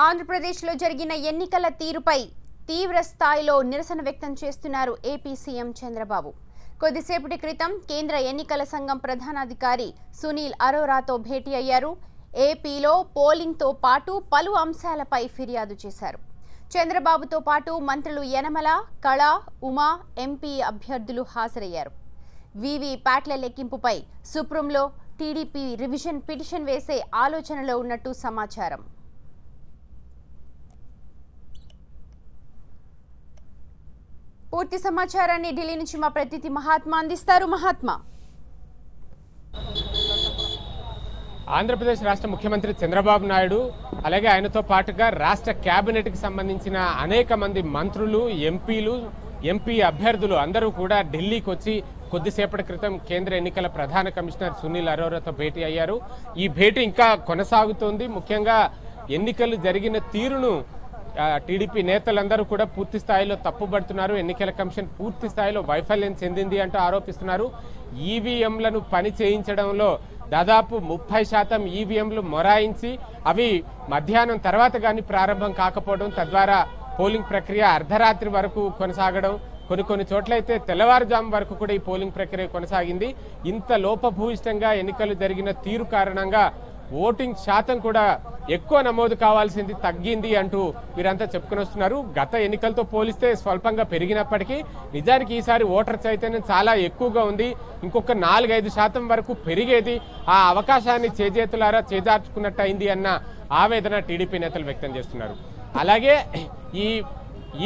ఆంధ్రప్రదేశ్లో జరిగిన ఎన్నికల తీరుపై తీవ్ర స్థాయిలో నిరసన వ్యక్తం చేస్తున్నారు ఏపీ సీఎం చంద్రబాబు. కొద్దిసేపటి క్రితం కేంద్ర ఎన్నికల సంఘం ప్రధానాధికారి సునీల్ అరోరాతో భేటీ అయ్యారు. ఏపీలో పోలింగ్తో పాటు పలు అంశాలపై ఫిర్యాదు చేశారు. చంద్రబాబుతో పాటు మంత్రులు యనమల, కళ, ఉమా, ఎంపీ అభ్యర్థులు హాజరయ్యారు. వీవీప్యాట్ల లెక్కింపుపై సుప్రీంలో టీడీపీ రివిజన్ పిటిషన్ వేసే ఆలోచనలో ఉన్నట్టు సమాచారం. పూర్తి సమాచారాన్ని ఢిల్లీ నుంచి మా ప్రతినిధి మహాత్మా అందిస్తారు. మహాత్మా, ఆంధ్రప్రదేశ్ రాష్ట్ర ముఖ్యమంత్రి చంద్రబాబు నాయుడు అలాగే ఆయనతో పాటుగా రాష్ట్ర కేబినెట్కి సంబంధించిన అనేక మంది మంత్రులు, ఎంపీలు, ఎంపీ అభ్యర్థులు అందరూ కూడా ఢిల్లీకి వచ్చి కొద్దిసేపటి క్రితం కేంద్ర ఎన్నికల ప్రధాన కమిషనర్ సునీల్ అరోరాతో భేటీ అయ్యారు. ఈ భేటీ ఇంకా కొనసాగుతోంది. ముఖ్యంగా ఎన్నికలు జరిగిన తీరును టీడీపీ నేతలందరూ కూడా పూర్తి స్థాయిలో తప్పుబడుతున్నారు. ఎన్నికల కమిషన్ పూర్తి స్థాయిలో వైఫల్యం చెందింది అంటూ ఆరోపిస్తున్నారు. ఈవీఎంలను పని చేయించడంలో దాదాపు 30% ఈవీఎంలు మొరాయించి అవి మధ్యాహ్నం తర్వాత కానీ ప్రారంభం కాకపోవడం, తద్వారా పోలింగ్ ప్రక్రియ అర్ధరాత్రి వరకు కొనసాగడం, కొన్ని చోట్లయితే తెల్లవారుజాము వరకు కూడా ఈ పోలింగ్ ప్రక్రియ కొనసాగింది. ఇంత లోపభూయిష్టంగా ఎన్నికలు జరిగిన తీరు కారణంగా ఓటింగ్ శాతం కూడా ఎక్కువ నమోదు కావాల్సింది తగ్గింది అంటూ వీరంతా చెప్పుకుని వస్తున్నారు. గత ఎన్నికలతో పోలిస్తే స్వల్పంగా పెరిగినప్పటికీ నిజానికి ఈసారి ఓటర్ చైతన్యం చాలా ఎక్కువగా ఉంది. ఇంకొక 4-5% వరకు పెరిగేది. ఆ అవకాశాన్ని చేజేతులారా చేజార్చుకున్నట్టు అయింది అన్న ఆవేదన టీడీపీ నేతలు వ్యక్తం చేస్తున్నారు. అలాగే ఈ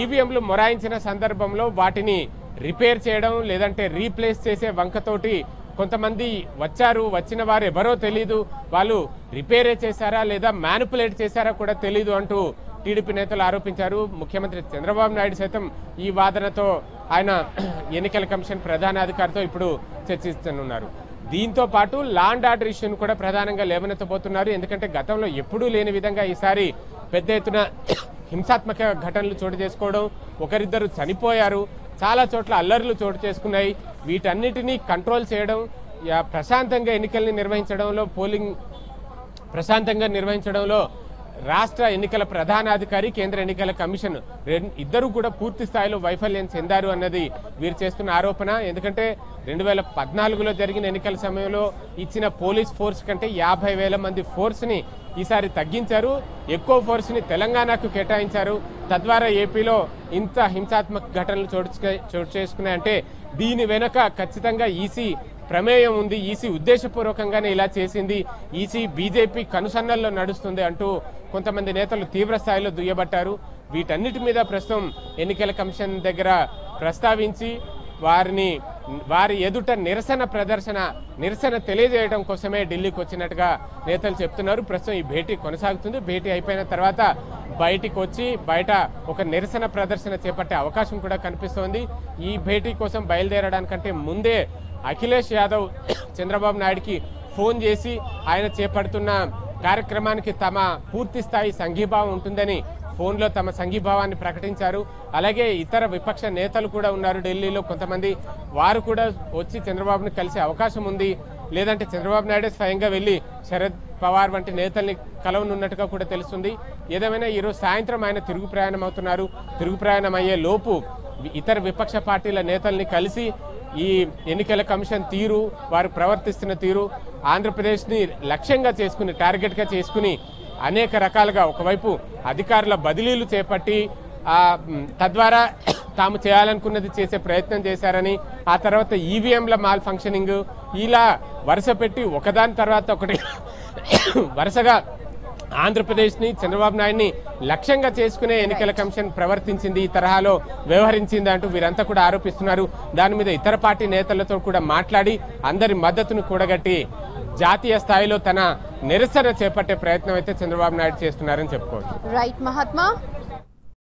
ఈవీఎంలు మొరాయించిన సందర్భంలో వాటిని రిపేర్ చేయడం లేదంటే రీప్లేస్ చేసే వంకతోటి కొంతమంది వచ్చిన వారు ఎవరో తెలీదు, వాళ్ళు రిపేరే చేశారా లేదా మ్యానిపులేట్ చేశారా కూడా తెలీదు అంటూ టీడీపీ నేతలు ఆరోపించారు. ముఖ్యమంత్రి చంద్రబాబు నాయుడు సైతం ఈ వాదనతో ఆయన ఎన్నికల కమిషన్ ప్రధానాధికారితో ఇప్పుడు చర్చిస్తున్నారు. దీంతో పాటు లా అండ్ ఆర్డర్ ఇష్యూను కూడా ప్రధానంగా లేవనెత్తబోతున్నారు. ఎందుకంటే గతంలో ఎప్పుడూ లేని విధంగా ఈసారి పెద్ద ఎత్తున హింసాత్మక ఘటనలు చోటు చేసుకోవడం, ఒకరిద్దరు చనిపోయారు, చాలా చోట్ల అల్లర్లు చోటు చేసుకున్నాయి. వీటన్నిటినీ కంట్రోల్ చేయడం, ప్రశాంతంగా ఎన్నికల్ని నిర్వహించడంలో, పోలింగ్ ప్రశాంతంగా నిర్వహించడంలో రాష్ట్ర ఎన్నికల ప్రధానాధికారి, కేంద్ర ఎన్నికల కమిషన్ ఇద్దరు కూడా పూర్తి స్థాయిలో వైఫల్యం చెందారు అన్నది వీరు చేస్తున్న ఆరోపణ. ఎందుకంటే 2014లో జరిగిన ఎన్నికల సమయంలో ఇచ్చిన పోలీస్ ఫోర్స్ కంటే 50,000 మంది ఫోర్స్ని ఈసారి తగ్గించారు. ఎక్కువ ఫోర్స్ని తెలంగాణకు కేటాయించారు. తద్వారా ఏపీలో ఇంత హింసాత్మక ఘటనలు చోటు చేసుకున్నాయంటే దీని వెనక ఖచ్చితంగా ఈసీ ప్రమేయం ఉంది, ఈసీ ఉద్దేశపూర్వకంగానే ఇలా చేసింది, ఈసీ బీజేపీ కనుసన్నల్లో నడుస్తుంది అంటూ కొంతమంది నేతలు తీవ్ర స్థాయిలో దుయ్యబట్టారు. వీటన్నిటి మీద ప్రస్తుతం ఎన్నికల కమిషన్ దగ్గర ప్రస్తావించి వారి ఎదుట నిరసన తెలియజేయడం కోసమే ఢిల్లీకి వచ్చినట్టుగా నేతలు చెప్తున్నారు. ప్రస్తుతం ఈ భేటీ కొనసాగుతుంది. భేటీ అయిపోయిన తర్వాత బయటికి వచ్చి బయట ఒక నిరసన ప్రదర్శన చేపట్టే అవకాశం కూడా కనిపిస్తోంది. ఈ భేటీ కోసం బయలుదేరడానికంటే ముందే అఖిలేష్ యాదవ్ చంద్రబాబు నాయుడికి ఫోన్ చేసి ఆయన చేపడుతున్న కార్యక్రమానికి తమ పూర్తి స్థాయి సంఘీభావం ఉంటుందని ఫోన్లో తమ సంఘీభావాన్ని ప్రకటించారు. అలాగే ఇతర విపక్ష నేతలు కూడా ఉన్నారు ఢిల్లీలో కొంతమంది, వారు కూడా వచ్చి చంద్రబాబుని కలిసే అవకాశం ఉంది. లేదంటే చంద్రబాబు నాయుడే స్వయంగా వెళ్ళి శరద్ పవార్ వంటి నేతల్ని కలవనున్నట్టుగా కూడా తెలుస్తుంది. ఏదేమైనా ఈరోజు సాయంత్రం ఆయన తిరుగు ప్రయాణం అవుతున్నారు. తిరుగు ప్రయాణం అయ్యే లోపు ఇతర విపక్ష పార్టీల నేతల్ని కలిసి ఈ ఎన్నికల కమిషన్ తీరు, వారు ప్రవర్తిస్తున్న తీరు, ఆంధ్రప్రదేశ్ని లక్ష్యంగా చేసుకుని, టార్గెట్గా చేసుకుని అనేక రకాలుగా ఒకవైపు అధికారుల బదిలీలు చేపట్టి తద్వారా తాము చేయాలనుకున్నది చేసే ప్రయత్నం చేశారని, ఆ తర్వాత ఈవీఎంల మాల్ ఫంక్షనింగ్, ఇలా వరుస పెట్టి ఒకదాని తర్వాత ఒకటి వరుసగా ఆంధ్రప్రదేశ్ని, చంద్రబాబు నాయుడిని లక్ష్యంగా చేసుకునే ఎన్నికల కమిషన్ ప్రవర్తించింది, ఈ తరహాలో వ్యవహరించింది అంటూ వీరంతా కూడా ఆరోపిస్తున్నారు. దాని మీద ఇతర పార్టీ నేతలతో కూడా మాట్లాడి అందరి మద్దతును కూడగట్టి జాతీయ స్థాయిలో తన నిరసన చేపట్టే ప్రయత్నం అయితే చంద్రబాబు నాయుడు చేస్తున్నారని చెప్పుకోవచ్చు. రైట్ మహాత్మా.